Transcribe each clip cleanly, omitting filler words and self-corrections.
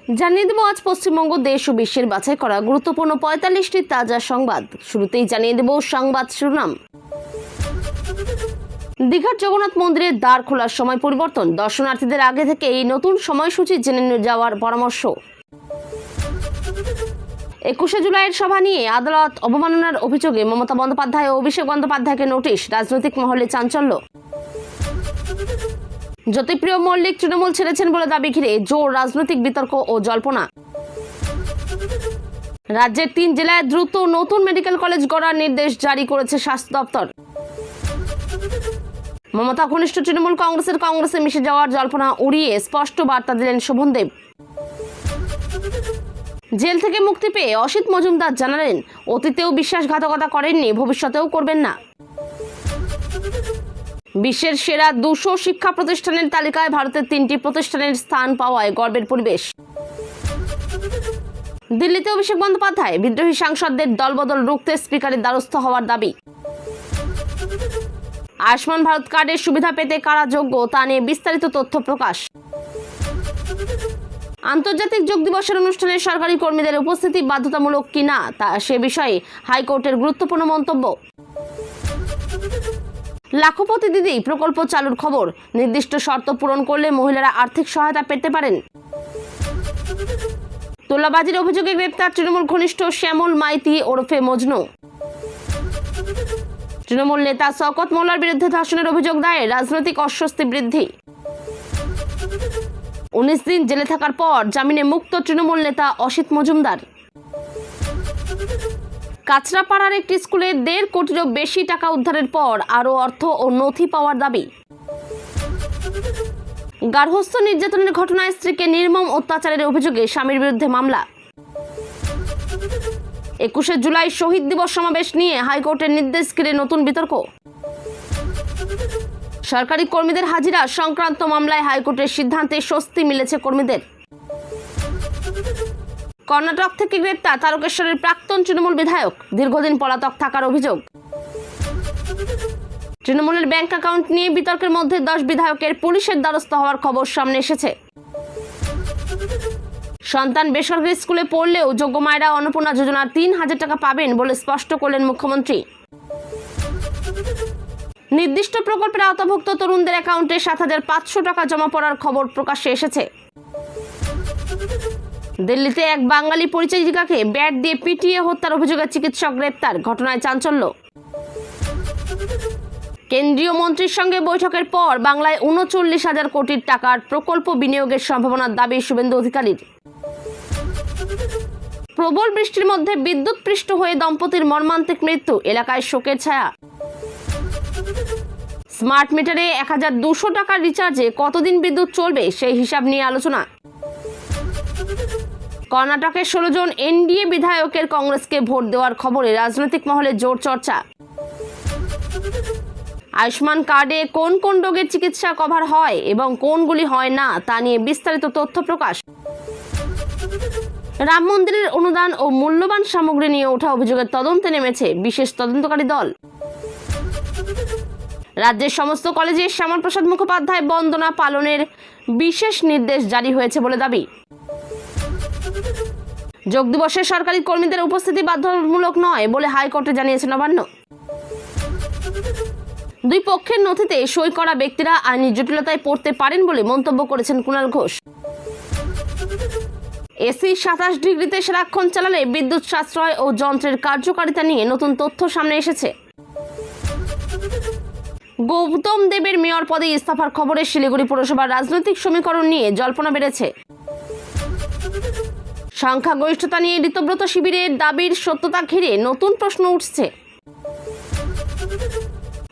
জানিয়ে দেব আজ পশ্চিমবঙ্গ দেশ ও বিশ্বের বাছাই করা গুরুত্বপূর্ণ ৪৫টি তাজা সংবাদ। শুরুতেই জানিয়ে দেব সংবাদ শিরোনাম। দীঘার জগন্নাথ মন্দিরের দ্বার খোলার সময় পরিবর্তন, দর্শনার্থীদের আগে থেকে এই নতুন সময়সূচি জেনে যাওয়ার পরামর্শ। ২১শে জুলাইয়ের সভা নিয়ে আদালত অবমাননার অভিযোগে মমতা বন্দ্যোপাধ্যায় ও অভিষেক বন্দ্যোপাধ্যায়কে নোটিশ, রাজনৈতিক মহলে চাঞ্চল্য। জ্যোতিপ্রিয় মল্লিক তৃণমূল ছেড়েছেন বলে দাবি ঘিরে জোর রাজনৈতিক বিতর্ক ও জল্পনা। রাজ্যের ৩ জেলায় দ্রুত নতুন মেডিকেল কলেজ গড়ার নির্দেশ জারি করেছে স্বাস্থ্য দপ্তর। মমতা ঘনিষ্ঠ তৃণমূল কংগ্রেসে মিশে যাওয়ার জল্পনা উড়িয়ে স্পষ্ট বার্তা দিলেন শোভনদেব। জেল থেকে মুক্তি পেয়ে অসিত মজুমদার জানালেন, অতীতেও বিশ্বাসঘাতকতা করেননি, ভবিষ্যতেও করবেন না। বিশ্বের সেরা ২০০ শিক্ষা প্রতিষ্ঠানের তালিকায় ভারতের ৩টি প্রতিষ্ঠানের স্থান পাওয়ায় গর্বের পরিবেশ। দিল্লিতে অভিষেক বন্দ্যোপাধ্যায়, বিদ্রোহী সাংসদদের দলবদল রুখতে স্পিকারের দ্বারস্থ হওয়ার দাবি। আয়ুষ্মান ভারত কার্ডের সুবিধা পেতে কারা যোগ্য তা নিয়ে বিস্তারিত তথ্য প্রকাশ। আন্তর্জাতিক যোগ দিবসের অনুষ্ঠানে সরকারি কর্মীদের উপস্থিতি বাধ্যতামূলক কিনা তা সে বিষয়ে হাইকোর্টের গুরুত্বপূর্ণ মন্তব্য। লাখপতি দিদি প্রকল্প চালুর খবর, নির্দিষ্ট শর্ত পূরণ করলে মহিলারা আর্থিক সহায়তা পেতে পারেন। তোলাবাজির অভিযোগে গ্রেপ্তার তৃণমূল ঘনিষ্ঠ শ্যামল মাইতি ওরফে মজনু। তৃণমূল নেতা শওকত মোল্লার বিরুদ্ধে ধর্ষণের অভিযোগ দায়ের, রাজনৈতিক অস্বস্তি বৃদ্ধি। ১৯ দিন জেলে থাকার পর জামিনে মুক্ত তৃণমূল নেতা অসিত মজুমদার। কাছড়াপাড়ার একটি স্কুলে ১.৫ কোটিরও বেশি টাকা উদ্ধারের পর আরও অর্থ ও নথি পাওয়ার দাবি। গার্হস্থ্য নির্যাতনের ঘটনায় স্ত্রীকে নির্মম অত্যাচারের অভিযোগে স্বামীর বিরুদ্ধে মামলা। ২১শে জুলাই শহীদ দিবস সমাবেশ নিয়ে হাইকোর্টের নির্দেশ ঘিরে নতুন বিতর্ক। সরকারি কর্মীদের হাজিরা সংক্রান্ত মামলায় হাইকোর্টের সিদ্ধান্তে স্বস্তি মিলেছে কর্মীদের। কর্ণাটক থেকে গ্রেপ্তার তারকেশ্বরের প্রাক্তন তৃণমূল বিধায়ক, দীর্ঘদিন পলাতক থাকার অভিযোগ। তৃণমূলের ব্যাংক অ্যাকাউন্ট নিয়ে বিতর্কের মধ্যে ১০ বিধায়কের পুলিশের দ্বারস্থ হওয়ার খবর সামনে এসেছে। সন্তান বেসরকারি স্কুলে পড়লেও যোগ্য মায়েরা অন্নপূর্ণা যোজনার ৩,০০০ টাকা পাবেন বলে স্পষ্ট করলেন মুখ্যমন্ত্রী। নির্দিষ্ট প্রকল্পের আওতাভুক্ত তরুণদের অ্যাকাউন্টে ৭৫০০ টাকা জমা পড়ার খবর প্রকাশ্যে এসেছে। দিল্লিতে এক বাঙালি পরিচারিকাকে ব্যাট দিয়ে পিটিয়ে হত্যার অভিযোগে চিকিৎসক গ্রেপ্তার, ঘটনায় চাঞ্চল্য। কেন্দ্রীয় মন্ত্রীর সঙ্গে বৈঠকের পর বাংলায় ৩৯,০০০ কোটি টাকার প্রকল্প বিনিয়োগের সম্ভাবনার দাবি শুভেন্দু অধিকারীর। প্রবল বৃষ্টির মধ্যে বিদ্যুৎপৃষ্ট হয়ে দম্পতির মর্মান্তিক মৃত্যু, এলাকায় শোকের ছায়া। স্মার্ট মিটারে ১,২০০ টাকার রিচার্জে কতদিন বিদ্যুৎ চলবে সেই হিসাব নিয়ে আলোচনা। কর্ণাটকের ১৬ জন এনডিএ বিধায়কের কংগ্রেসকে ভোট দেওয়ার খবরে রাজনৈতিক মহলে জোর চর্চা। আয়ুষ্মান কার্ডে কোন কোন রোগের চিকিৎসা কভার হয় এবং কোনগুলি হয় না তা নিয়ে বিস্তারিত তথ্য প্রকাশ। রাম মন্দিরের অনুদান ও মূল্যবান সামগ্রী নিয়ে ওঠা অভিযোগের তদন্তে নেমেছে বিশেষ তদন্তকারী দল। রাজ্যের সমস্ত কলেজে শ্যামাপ্রসাদ মুখোপাধ্যায় বন্দনা পালনের বিশেষ নির্দেশ জারি হয়েছে বলে দাবি। যোগ দিবসে সরকারি কর্মীদের উপস্থিতি বাধ্যতামূলক নয় বলে হাইকোর্টে জানিয়েছে নবান্ন। দুই পক্ষের নথিতে সই করা ব্যক্তিরা আইনি জটিলতায় পড়তে পারেন বলে মন্তব্য করেছেন কুণাল ঘোষ। এসি ২৭ ডিগ্রিতে সারাক্ষণ চালালে বিদ্যুৎ সাশ্রয় ও যন্ত্রের কার্যকারিতা নিয়ে নতুন তথ্য সামনে এসেছে। গৌতম দেবের মেয়র পদে ইস্তফার খবরে শিলিগুড়ি পুরসভার রাজনৈতিক সমীকরণ নিয়ে জল্পনা বেড়েছে। সংখ্যাগরিষ্ঠতা নিয়ে ঋতব্রত শিবিরের দাবির সত্যতা ঘিরে নতুন প্রশ্ন উঠছে।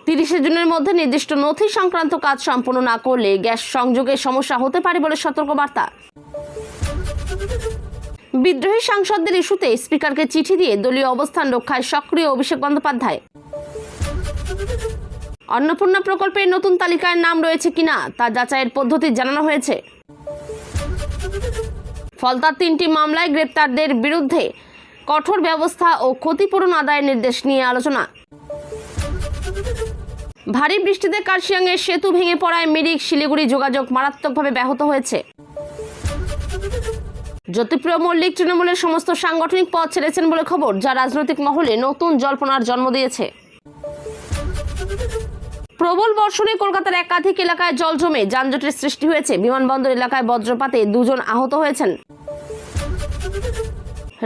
৩০শে জুনের মধ্যে নির্দিষ্ট নথি সংক্রান্ত কাজ সম্পন্ন না করলে গ্যাস সংযোগের সমস্যা হতে পারে বলে সতর্কবার্তা। বিদ্রোহী সাংসদদের ইস্যুতে স্পিকারকে চিঠি দিয়ে দলীয় অবস্থান রক্ষায় সক্রিয় অভিষেক বন্দ্যোপাধ্যায়। অন্নপূর্ণা প্রকল্পের নতুন তালিকায় নাম রয়েছে কিনা তা যাচাইয়ের পদ্ধতি জানানো হয়েছে। ফলতার ৩টি মামলায় গ্রেপ্তারদের বিরুদ্ধে কঠোর ব্যবস্থা ও ক্ষতিপূরণ আদায়ের নির্দেশ নিয়ে আলোচনা। ভারী বৃষ্টিতে কার্শিয়াংয়ের সেতু ভেঙে পড়ায় মিরিক শিলিগুড়ি যোগাযোগ মারাত্মকভাবে ব্যাহত হয়েছে। জ্যোতিপ্রিয় মল্লিক তৃণমূলের সমস্ত সাংগঠনিক পদ ছেড়েছেন বলে খবর, যা রাজনৈতিক মহলে নতুন জল্পনার জন্ম দিয়েছে। প্রবল বর্ষণে কলকাতার একাধিক এলাকায় জল জমে যানজটের সৃষ্টি হয়েছে। বিমানবন্দর এলাকায় বজ্রপাতে 2 জন আহত হয়েছেন।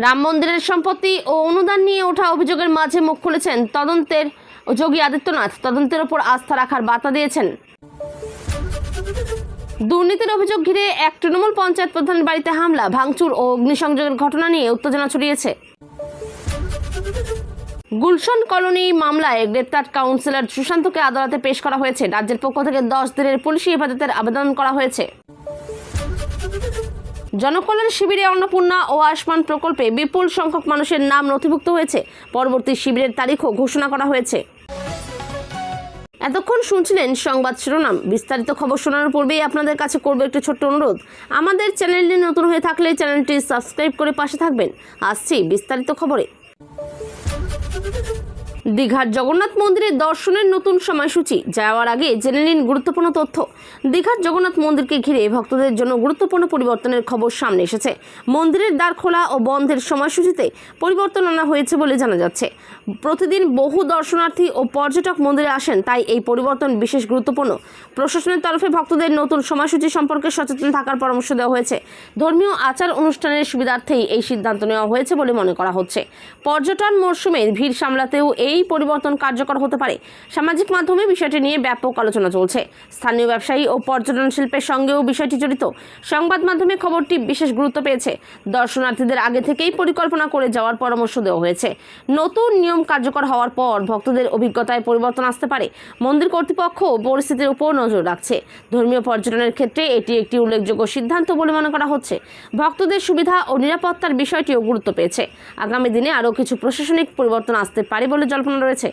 রাম মন্দিরের সম্পত্তি ও অনুদান নিয়ে ওঠা অভিযোগের মাঝে মুখ খুলেছেন তদন্তের যোগী আদিত্যনাথ। তদন্তের ওপর আস্থা রাখার বার্তা দিয়েছেন। দুর্নীতির অভিযোগ ঘিরে এক তৃণমূল পঞ্চায়েত প্রধানের বাড়িতে হামলা, ভাঙচুর ও অগ্নিসংযোগের ঘটনা নিয়ে উত্তেজনা ছড়িয়েছে। গুলশন কলোনি মামলায় গ্রেপ্তার কাউন্সিলর সুশান্তকে আদালতে পেশ করা হয়েছে। রাজ্যের পক্ষ থেকে 10 দিনের পুলিশি হেফাজতের আবেদন করা হয়েছে। জনকল্যাণ শিবিরে অন্নপূর্ণা ও আয়ুষ্মান প্রকল্পে বিপুল সংখ্যক মানুষের নাম নথিভুক্ত হয়েছে। পরবর্তী শিবিরের তারিখও ঘোষণা করা হয়েছে। এতক্ষণ শুনছিলেন সংবাদ শিরোনাম। বিস্তারিত খবর শোনার পূর্বেই আপনাদের কাছে করব একটি ছোট্ট অনুরোধ। আমাদের চ্যানেলটি নতুন হয়ে থাকলে চ্যানেলটি সাবস্ক্রাইব করে পাশে থাকবেন। আসছি বিস্তারিত খবরে। দীঘার জগন্নাথ মন্দিরে দর্শনের নতুন সময়সূচি। যাওয়ার আগে জেনে নিন গুরুত্বপূর্ণ তথ্য। দীঘার জগন্নাথ মন্দিরকে ঘিরে ভক্তদের জন্য গুরুত্বপূর্ণ পরিবর্তনের খবর সামনে এসেছে। মন্দিরের দ্বার খোলা ও বন্ধের সময়সূচিতে পরিবর্তন আনা হয়েছে বলে জানা যাচ্ছে। প্রতিদিন বহু দর্শনার্থী ও পর্যটক মন্দিরে আসেন, তাই এই পরিবর্তন বিশেষ গুরুত্বপূর্ণ। প্রশাসনের তরফে ভক্তদের নতুন সময়সূচি সম্পর্কে সচেতন থাকার পরামর্শ দেওয়া হয়েছে। ধর্মীয় আচার অনুষ্ঠানের সুবিধার্থেই এই সিদ্ধান্ত নেওয়া হয়েছে বলে মনে করা হচ্ছে। পর্যটন মরশুমে ভিড় সামলাতেও এই পরিবর্তন কার্যকর হতে পারে। সামাজিক মাধ্যমে বিষয়টি নিয়ে ব্যাপক আলোচনা চলছে। স্থানীয় ব্যবসায়ী ও পর্যটন শিল্পের সঙ্গেও বিষয়টি জড়িত। সংবাদ মাধ্যমে খবরটি বিশেষ গুরুত্ব পেয়েছে। দর্শনার্থীদের আগে থেকেই পরিকল্পনা করে যাওয়ার পরামর্শ দেওয়া হয়েছে। নতুন নিয়ম কার্যকর হওয়ার পর ভক্তদের অভিজ্ঞতায় পরিবর্তন আসতে পারে। মন্দির কর্তৃপক্ষ পরিস্থিতির উপর নজর রাখছে। ধর্মীয় পর্যটনের ক্ষেত্রে এটি একটি উল্লেখযোগ্য সিদ্ধান্ত বলে মনে করা হচ্ছে। ভক্তদের সুবিধা ও নিরাপত্তার বিষয়টিও গুরুত্ব পেয়েছে। আগামী দিনে আরও কিছু প্রশাসনিক পরিবর্তন আসতে পারে বলে জল্পনা রয়েছে।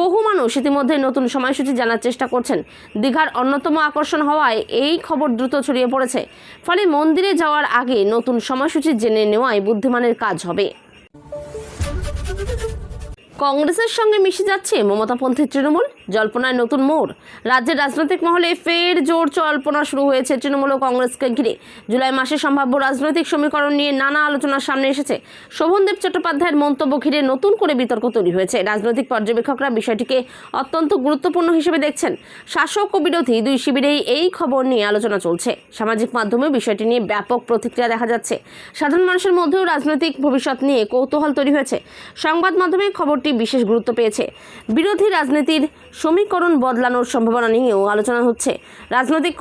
বহু মানুষ ইতিমধ্যে নতুন সময়সূচি জানার চেষ্টা করছেন। দীঘার অন্যতম আকর্ষণ হওয়ায় এই খবর দ্রুত ছড়িয়ে পড়েছে। ফলে মন্দিরে যাওয়ার আগে নতুন সময়সূচি জেনে নেওয়াই বুদ্ধিমানের কাজ হবে। কংগ্রেসের সঙ্গে মিশে যাচ্ছে মমতাপন্থী তৃণমূল, জল্পনায় নতুন মোড়। রাজ্যের রাজনৈতিক মহলে ফের জোর জল্পনা শুরু হয়েছে তৃণমূল ও কংগ্রেসকে ঘিরে। জুলাই মাসে সম্ভাব্য রাজনৈতিক সমীকরণ নিয়ে নানা আলোচনার সামনে এসেছে। শোভনদেব চট্টোপাধ্যায়ের মন্তব্য ঘিরে নতুন করে বিতর্ক তৈরি হয়েছে। রাজনৈতিক পর্যবেক্ষকরা বিষয়টিকে অত্যন্ত গুরুত্বপূর্ণ হিসেবে দেখছেন। শাসক ও বিরোধী দুই শিবিরেই এই খবর নিয়ে আলোচনা চলছে। সামাজিক মাধ্যমে বিষয়টি নিয়ে ব্যাপক প্রতিক্রিয়া দেখা যাচ্ছে। সাধারণ মানুষের মধ্যেও রাজনৈতিক ভবিষ্যৎ নিয়ে কৌতূহল তৈরি হয়েছে। সংবাদ মাধ্যমে খবরটি বিশেষ গুরুত্ব পেয়েছে। বিরোধী রাজনীতির সমীকরণ বদলানোর সম্ভাবনা নিয়েও আলোচনা হচ্ছে। রাজনৈতিক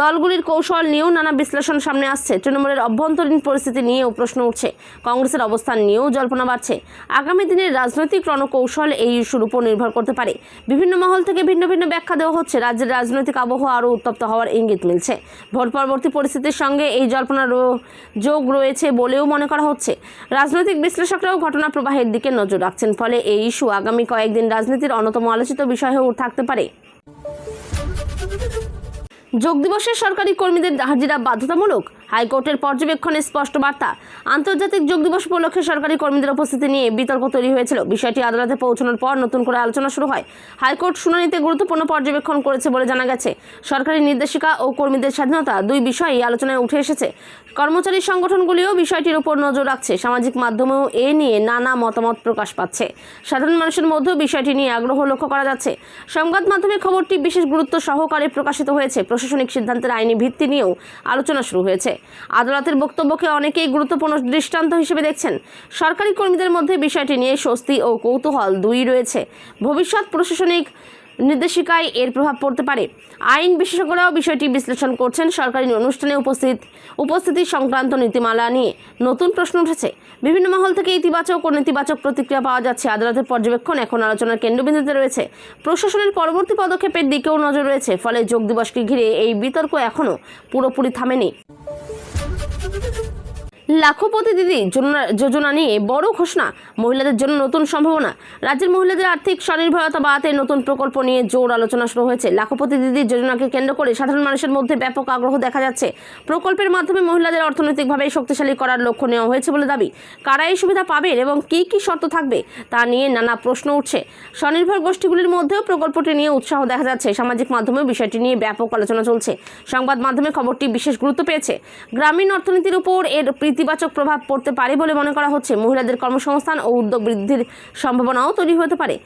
দলগুলির কৌশল নিয়েও নানা বিশ্লেষণ সামনে আসছে। তৃণমূলের অভ্যন্তরীণ পরিস্থিতি নিয়েও প্রশ্ন উঠছে। কংগ্রেসের অবস্থান নিয়েও জল্পনা বাড়ছে। আগামী দিনের রাজনৈতিক রণকৌশল এই ইস্যুর উপর নির্ভর করতে পারে। বিভিন্ন মহল থেকে ভিন্ন ভিন্ন ব্যাখ্যা দেওয়া হচ্ছে। রাজ্যের রাজনৈতিক আবহাওয়া আরও উত্তপ্ত হওয়ার ইঙ্গিত মিলছে। ভোট পরবর্তী পরিস্থিতির সঙ্গে এই জল্পনার যোগ রয়েছে বলেও মনে করা হচ্ছে। রাজনৈতিক বিশ্লেষকরাও ঘটনা প্রবাহের দিকে নজর রাখছেন। ফলে এই ইস্যু আগামী কয়েকদিন রাজনীতির অন্যতম আলোচিত বিষয় হয়ে থাকতে পারে। যোগ দিবসে সরকারি কর্মীদের হাজিরা বাধ্যতামূলক, হাইকোর্টের পর্যবেক্ষণে স্পষ্ট বার্তা। আন্তর্জাতিক যোগ দিবস উপলক্ষে সরকারি কর্মীদের উপস্থিতি নিয়ে বিতর্ক তৈরি হয়েছিল। বিষয়টি আদালতে পৌঁছানোর পর নতুন করে আলোচনা শুরু হয়। হাইকোর্ট শুনানিতে গুরুত্বপূর্ণ পর্যবেক্ষণ করেছে বলে জানা গেছে। সরকারি নির্দেশিকা ও কর্মীদের স্বাধীনতা দুই বিষয়ই আলোচনায় উঠে এসেছে। কর্মচারী সংগঠনগুলিও বিষয়টির উপর নজর রাখছে। সামাজিক মাধ্যমেও এ নিয়ে নানা মতামত প্রকাশ পাচ্ছে। সাধারণ মানুষের মধ্যেও বিষয়টি নিয়ে আগ্রহ লক্ষ্য করা যাচ্ছে। সংবাদ মাধ্যমে খবরটি বিশেষ গুরুত্ব সহকারে প্রকাশিত হয়েছে। প্রশাসনিক সিদ্ধান্তের আইনি ভিত্তি নিয়েও আলোচনা শুরু হয়েছে। আদালতের বক্তব্যকে অনেকেই গুরুত্বপূর্ণ দৃষ্টান্ত হিসেবে দেখছেন। সরকারি কর্মীদের মধ্যে বিষয়টি নিয়ে স্বস্তি ও কৌতূহল দুই রয়েছে। ভবিষ্যৎ প্রশাসনিক নির্দেশিকায় এর প্রভাব পড়তে পারে। আইন বিশেষজ্ঞরাও বিষয়টি বিশ্লেষণ করছেন। সরকারি অনুষ্ঠানে উপস্থিতি সংক্রান্ত নীতিমালা নিয়ে নতুন প্রশ্ন উঠেছে। বিভিন্ন মহল থেকে ইতিবাচক ও নেতিবাচক প্রতিক্রিয়া পাওয়া যাচ্ছে। আদালতের পর্যবেক্ষণ এখন আলোচনার কেন্দ্রবিন্দুতে রয়েছে। প্রশাসনের পরবর্তী পদক্ষেপের দিকেও নজর রয়েছে। ফলে যোগ দিবসকে ঘিরে এই বিতর্ক এখনও পুরোপুরি থামেনি। লাখপতি দিদি যোজনা নিয়ে বড় ঘোষণা, মহিলাদের জন্য নতুন সম্ভাবনা। রাজ্যের মহিলাদের আর্থিক স্বনির্ভরতা বাড়াতে নতুন প্রকল্প নিয়ে জোর আলোচনা শুরু হয়েছে। লাখপতি দিদি যোজনাকে কেন্দ্র করে সাধারণ মানুষের মধ্যে ব্যাপক আগ্রহ দেখা যাচ্ছে। প্রকল্পের মাধ্যমে মহিলাদের অর্থনৈতিকভাবে শক্তিশালী করার লক্ষ্য নেওয়া হয়েছে বলে দাবি। কারা এই সুবিধা পাবেন এবং কী কী শর্ত থাকবে তা নিয়ে নানা প্রশ্ন উঠছে। স্বনির্ভর গোষ্ঠীগুলির মধ্যেও প্রকল্পটি নিয়ে উৎসাহ দেখা যাচ্ছে। সামাজিক মাধ্যমেও বিষয়টি নিয়ে ব্যাপক আলোচনা চলছে। সংবাদ মাধ্যমে খবরটি বিশেষ গুরুত্ব পেয়েছে। গ্রামীণ অর্থনীতির উপর এর ইতিবাচক প্রভাব পড়তে পারে বলে মনে করা হচ্ছে। মহিলাদের কর্মসংস্থান ও উদ্যোগ বৃদ্ধির সম্ভাবনাও তৈরি হতে পারে।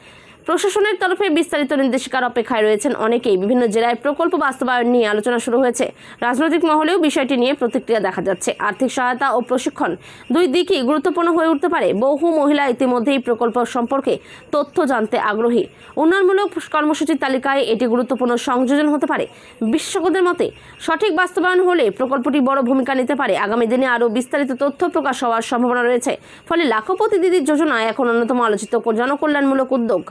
প্রশাসনের তরফে বিস্তারিত নির্দেশিকার অপেক্ষায় রয়েছেন অনেকেই। বিভিন্ন জেলায় প্রকল্প বাস্তবায়ন নিয়ে আলোচনা শুরু হয়েছে। রাজনৈতিক মহলেও বিষয়টি নিয়ে প্রতিক্রিয়া দেখা যাচ্ছে। আর্থিক সহায়তা ও প্রশিক্ষণ দুই দিকই গুরুত্বপূর্ণ হয়ে উঠতে পারে। বহু মহিলা ইতিমধ্যেই প্রকল্প সম্পর্কে তথ্য জানতে আগ্রহী। উন্নয়নমূলক কর্মসূচির তালিকায় এটি গুরুত্বপূর্ণ সংযোজন হতে পারে। বিশেষজ্ঞদের মতে সঠিক বাস্তবায়ন হলে প্রকল্পটি বড় ভূমিকা নিতে পারে। আগামী দিনে আরও বিস্তারিত তথ্য প্রকাশ হওয়ার সম্ভাবনা রয়েছে। ফলে লাখপতি দিদির যোজনা এখন অন্যতম আলোচিত জনকল্যাণমূলক উদ্যোগ।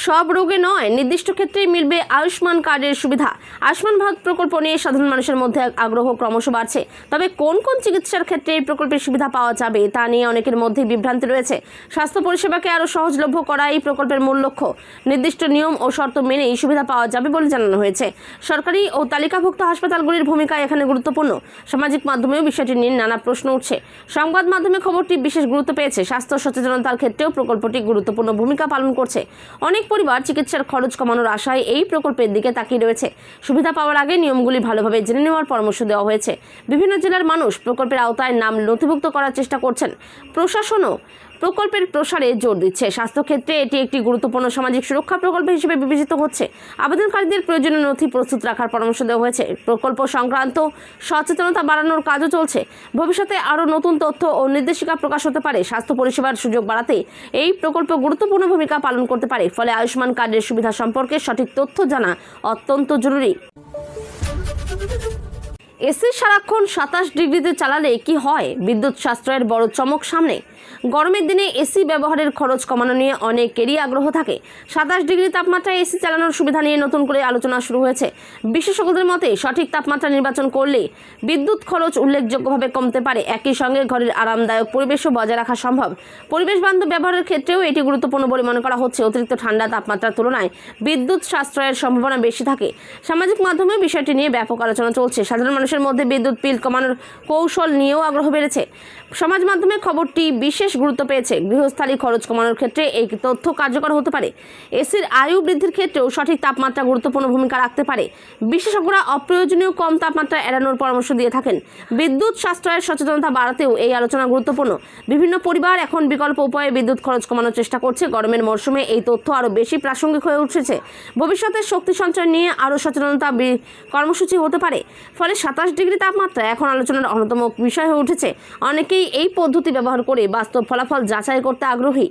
সব রোগে নয়, নির্দিষ্ট ক্ষেত্রেই মিলবে আয়ুষ্মান কার্ডের সুবিধা। আয়ুষ্মান ভারত প্রকল্প নিয়ে সাধারণ মানুষের মধ্যে আগ্রহ ক্রমশ বাড়ছে। তবে কোন কোন চিকিৎসার ক্ষেত্রে এই প্রকল্পের সুবিধা পাওয়া যাবে তা নিয়ে অনেকের মধ্যেই বিভ্রান্তি রয়েছে। স্বাস্থ্য পরিষেবাকে আরও সহজলভ্য করা এই প্রকল্পের মূল লক্ষ্য। নির্দিষ্ট নিয়ম ও শর্ত মেনেই সুবিধা পাওয়া যাবে বলে জানানো হয়েছে। সরকারি ও তালিকাভুক্ত হাসপাতালগুলির ভূমিকা এখানে গুরুত্বপূর্ণ। সামাজিক মাধ্যমেও বিষয়টি নিয়ে নানা প্রশ্ন উঠছে। সংবাদ মাধ্যমে খবরটি বিশেষ গুরুত্ব পেয়েছে। স্বাস্থ্য সচেতনতার ক্ষেত্রেও প্রকল্পটি গুরুত্বপূর্ণ ভূমিকা পালন করছে। অনেক পরিবার চিকিৎসার খরচ কমানোর আশায় এই প্রকল্পের দিকে তাকিয়ে রয়েছে। সুবিধা পাওয়ার আগে নিয়মগুলি ভালোভাবে জেনে নেওয়ার পরামর্শ দেওয়া হয়েছে। বিভিন্ন জেলার মানুষ প্রকল্পের আওতায় নাম নথিভুক্ত করার চেষ্টা করছেন। প্রশাসনও প্রকল্পের প্রসারে জোর দিচ্ছে। স্বাস্থ্যক্ষেত্রে এটি একটি গুরুত্বপূর্ণ সামাজিক সুরক্ষা প্রকল্প হিসেবে বিবেচিত হচ্ছে। আবেদনকারীদের প্রয়োজনীয় নথি প্রস্তুত রাখার পরামর্শ দেওয়া হয়েছে। প্রকল্প সংক্রান্ত সচেতনতা বাড়ানোর কাজও চলছে। ভবিষ্যতে আরও নতুন তথ্য ও নির্দেশিকা প্রকাশ হতে পারে। স্বাস্থ্য পরিষেবার সুযোগ বাড়াতে এই প্রকল্প গুরুত্বপূর্ণ ভূমিকা পালন করতে পারে। ফলে আয়ুষ্মান কার্ডের সুবিধা সম্পর্কে সঠিক তথ্য জানা অত্যন্ত জরুরি। এসি সারাক্ষণ 27 ডিগ্রিতে চালালে কি হয়? বিদ্যুৎ সাশ্রয়ের বড় চমক সামনে। গরমের দিনে এসি ব্যবহারের খরচ কমানো নিয়ে অনেকেরই আগ্রহ থাকে। 27 ডিগ্রি তাপমাত্রায় এসি চালানোর সুবিধা নিয়ে নতুন করে আলোচনা শুরু হয়েছে। বিশেষজ্ঞদের মতে সঠিক তাপমাত্রা নির্বাচন করলে বিদ্যুৎ খরচ উল্লেখযোগ্যভাবে কমতে পারে। একই সঙ্গে ঘরের আরামদায়ক পরিবেশও বজায় রাখা সম্ভব। পরিবেশ বান্ধব ব্যবহারের ক্ষেত্রেও এটি গুরুত্বপূর্ণ বলে মনে করা হচ্ছে। অতিরিক্ত ঠান্ডা তাপমাত্রার তুলনায় বিদ্যুৎ সাশ্রয়ের সম্ভাবনা বেশি থাকে। সামাজিক মাধ্যমে বিষয়টি নিয়ে ব্যাপক আলোচনা চলছে। সাধারণ মানুষের মধ্যে বিদ্যুৎ বিল কমানোর কৌশল নিয়েও আগ্রহ বেড়েছে। সমাজ মাধ্যমে খবরটি বিশেষ গুরুত্ব পেয়েছে। গৃহস্থালী খরচ কমানোর ক্ষেত্রে এই তথ্য কার্যকর হতে পারে। এসির আয়ু বৃদ্ধির ক্ষেত্রেও সঠিক তাপমাত্রা গুরুত্বপূর্ণ ভূমিকা রাখতে পারে। বিশেষজ্ঞরা অপ্রয়োজনীয় কম তাপমাত্রা এড়ানোর পরামর্শ দিয়ে থাকেন। বিদ্যুৎ সাশ্রয়ের সচেতনতা বাড়াতেও এই আলোচনা গুরুত্বপূর্ণ। বিভিন্ন পরিবার এখন বিকল্প উপায়ে বিদ্যুৎ খরচ কমানোর চেষ্টা করছে। গরমের মরশুমে এই তথ্য আরও বেশি প্রাসঙ্গিক হয়ে উঠেছে। ভবিষ্যতে শক্তি সঞ্চয় নিয়ে আরও সচেতনতা কর্মসূচি হতে পারে। ফলে 27 ডিগ্রি তাপমাত্রা এখন আলোচনার অন্যতম বিষয় হয়ে উঠেছে। অনেকেই এই পদ্ধতি ব্যবহার করে বাস্তব ফলাফল যাচাই করতে আগ্রহী।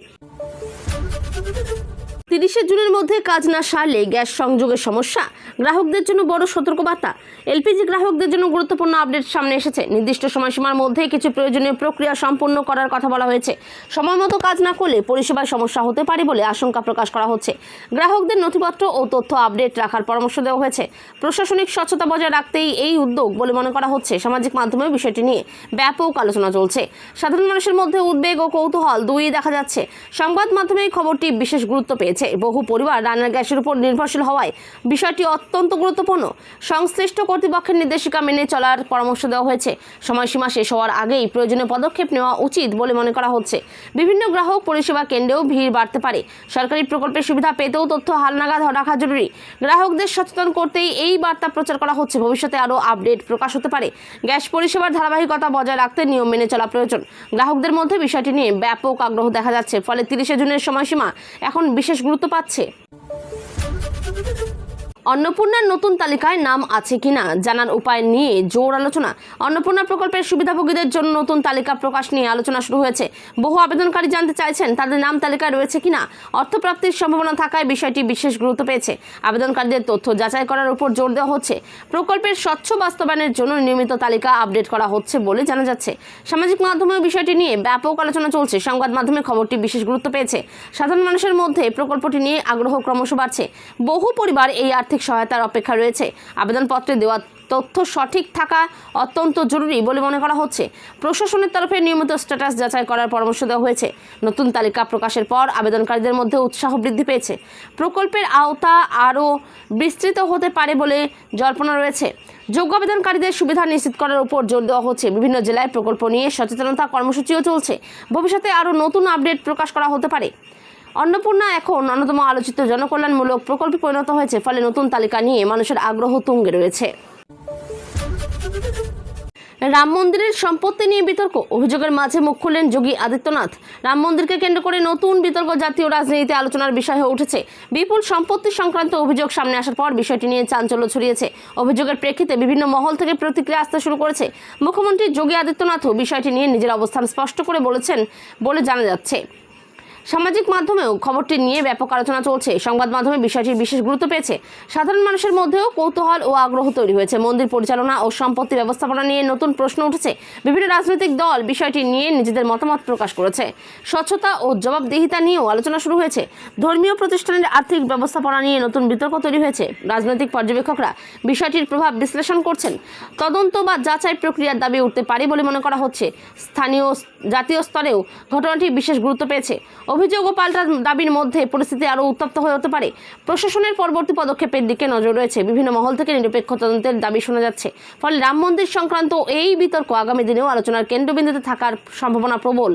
30 জুনের মধ্যে কাজ না সারলে গ্যাস সংযোগের সমস্যা। গ্রাহকদের জন্য বড় সতর্কবার্তা। এলপিজি গ্রাহকদের জন্য গুরুত্বপূর্ণ আপডেট সামনে এসেছে। নির্দিষ্ট সময়সীমার মধ্যে কিছু প্রয়োজনীয় প্রক্রিয়া সম্পন্ন করার কথা বলা হয়েছে। সময়মতো কাজ না করলে পরিষেবায় সমস্যা হতে পারে বলে আশঙ্কা প্রকাশ করা হচ্ছে। গ্রাহকদের নথিপত্র ও তথ্য আপডেট রাখার পরামর্শ দেওয়া হয়েছে। প্রশাসনিক স্বচ্ছতা বজায় রাখতেই এই উদ্যোগ বলে মনে করা হচ্ছে। সামাজিক মাধ্যমে বিষয়টি নিয়ে ব্যাপক আলোচনা চলছে। সাধারণ মানুষের মধ্যে উদ্বেগ ও কৌতূহল দুইই দেখা যাচ্ছে। সংবাদ মাধ্যমে খবরটি বিশেষ গুরুত্ব পেয়েছে। বহু পরিবার রান্নার গ্যাসের উপর নির্ভরশীল হওয়ায় বিষয়টি অত্যন্ত গুরুত্বপূর্ণ। সংশ্লিষ্ট কর্তৃপক্ষের নির্দেশিকা মেনে চলার পরামর্শ দেওয়া হয়েছে। সময়সীমা শেষ হওয়ার আগেই প্রয়োজনীয় পদক্ষেপ নেওয়া উচিত বলে মনে করা হচ্ছে। বিভিন্ন গ্রাহক পরিষেবা কেন্দ্রেও ভিড় বাড়তে পারে। সরকারি প্রকল্পের সুবিধা পেতেও তথ্য হালনাগাদ রাখা জরুরি। গ্রাহকদের সচেতন করতেই এই বার্তা প্রচার করা হচ্ছে। ভবিষ্যতে আরও আপডেট প্রকাশ হতে পারে। গ্যাস পরিষেবার ধারাবাহিকতা বজায় রাখতে নিয়ম মেনে চলা প্রয়োজন। গ্রাহকদের মধ্যে বিষয়টি নিয়ে ব্যাপক আগ্রহ দেখা যাচ্ছে। ফলে 30 জুনের সময়সীমা এখন বিশেষ গুরুত্ব পাচ্ছে। অন্নপূর্ণার নতুন তালিকায় নাম আছে কিনা জানার উপায় নিয়ে জোর আলোচনা। অন্নপূর্ণা প্রকল্পের সুবিধাভোগীদের জন্য নতুন তালিকা প্রকাশ নিয়ে আলোচনা শুরু হয়েছে। বহু আবেদনকারী জানতে চাইছেন তাদের নাম তালিকায় রয়েছে কিনা। অর্থপ্রাপ্তির সম্ভাবনা থাকায় বিষয়টি বিশেষ গুরুত্ব পেয়েছে। আবেদনকারীদের তথ্য যাচাই করার উপর জোর দেওয়া হচ্ছে। প্রকল্পের স্বচ্ছ বাস্তবায়নের জন্য নিয়মিত তালিকা আপডেট করা হচ্ছে বলে জানা যাচ্ছে। সামাজিক মাধ্যমেও বিষয়টি নিয়ে ব্যাপক আলোচনা চলছে। সংবাদ মাধ্যমে খবরটি বিশেষ গুরুত্ব পেয়েছে। সাধারণ মানুষের মধ্যে প্রকল্পটি নিয়ে আগ্রহ ক্রমশ বাড়ছে। বহু পরিবার এই আর্থিক সহায়তার অপেক্ষা রয়েছে। আবেদনপত্রে দেওয়া তথ্য সঠিক থাকা অত্যন্ত জরুরি বলে মনে করা হচ্ছে। প্রশাসনের তরফে নিয়মিত স্ট্যাটাস যাচাই করার পরামর্শ দেওয়া হয়েছে। নতুন তালিকা প্রকাশের পর আবেদনকারীদের মধ্যে উৎসাহ বৃদ্ধি পেয়েছে। প্রকল্পের আওতা আরও বিস্তৃত হতে পারে বলে জল্পনা রয়েছে। যোগ্য আবেদনকারীদের সুবিধা নিশ্চিত করার উপর জোর দেওয়া হচ্ছে। বিভিন্ন জেলায় প্রকল্প নিয়ে সচেতনতা কর্মসূচিও চলছে। ভবিষ্যতে আরও নতুন আপডেট প্রকাশ করা হতে পারে। অন্নপূর্ণা এখন অন্যতম আলোচিত জনকল্যাণমূলক প্রকল্পে পরিণত হয়েছে। ফলে নতুন তালিকা নিয়ে মানুষের আগ্রহ তুঙ্গে রয়েছে। রাম মন্দিরের সম্পত্তি নিয়ে বিতর্ক, অভিযোগের মাঝে মুখ খুললেন যোগী আদিত্যনাথ। রাম মন্দিরকে কেন্দ্র করে নতুন বিতর্ক জাতীয় রাজনীতিতে আলোচনার বিষয় হয়ে উঠেছে। বিপুল সম্পত্তি সংক্রান্ত অভিযোগ সামনে আসার পর বিষয়টি নিয়ে চাঞ্চল্য ছড়িয়েছে। অভিযোগের প্রেক্ষিতে বিভিন্ন মহল থেকে প্রতিক্রিয়া আসতে শুরু করেছে। মুখ্যমন্ত্রী যোগী আদিত্যনাথও বিষয়টি নিয়ে নিজের অবস্থান স্পষ্ট করে বলেছেন বলে জানা যাচ্ছে। সামাজিক মাধ্যমেও খবরটি নিয়ে ব্যাপক আলোচনা চলছে। সংবাদ মাধ্যমে বিষয়টির বিশেষ গুরুত্ব পেয়েছে। সাধারণ মানুষের মধ্যেও কৌতূহল ও আগ্রহ তৈরি হয়েছে। মন্দির পরিচালনা ও সম্পত্তি ব্যবস্থাপনা নিয়ে নতুন প্রশ্ন উঠেছে। বিভিন্ন রাজনৈতিক দল বিষয়টি নিয়ে নিজেদের মতামত প্রকাশ করেছে। স্বচ্ছতা ও জবাবদিহিতা নিয়েও আলোচনা শুরু হয়েছে। ধর্মীয় প্রতিষ্ঠানের আর্থিক ব্যবস্থাপনা নিয়ে নতুন বিতর্ক তৈরি হয়েছে। রাজনৈতিক পর্যবেক্ষকরা বিষয়টির প্রভাব বিশ্লেষণ করছেন। তদন্ত বা যাচাই প্রক্রিয়ার দাবি উঠতে পারে বলে মনে করা হচ্ছে। স্থানীয় জাতীয় স্তরেও ঘটনাটি বিশেষ গুরুত্ব পেয়েছে। অভিযোগ ও পাল্টা দাবির মধ্যে পরিস্থিতি আরও উত্তপ্ত হয়ে হতে পারে। প্রশাসনের পরবর্তী পদক্ষেপের দিকে নজর রয়েছে। বিভিন্ন মহল থেকে নিরপেক্ষ তদন্তের দাবি শোনা যাচ্ছে। ফলে রাম মন্দির সংক্রান্ত এই বিতর্ক আগামী দিনেও আলোচনার কেন্দ্রবিন্দুতে থাকার সম্ভাবনা প্রবল।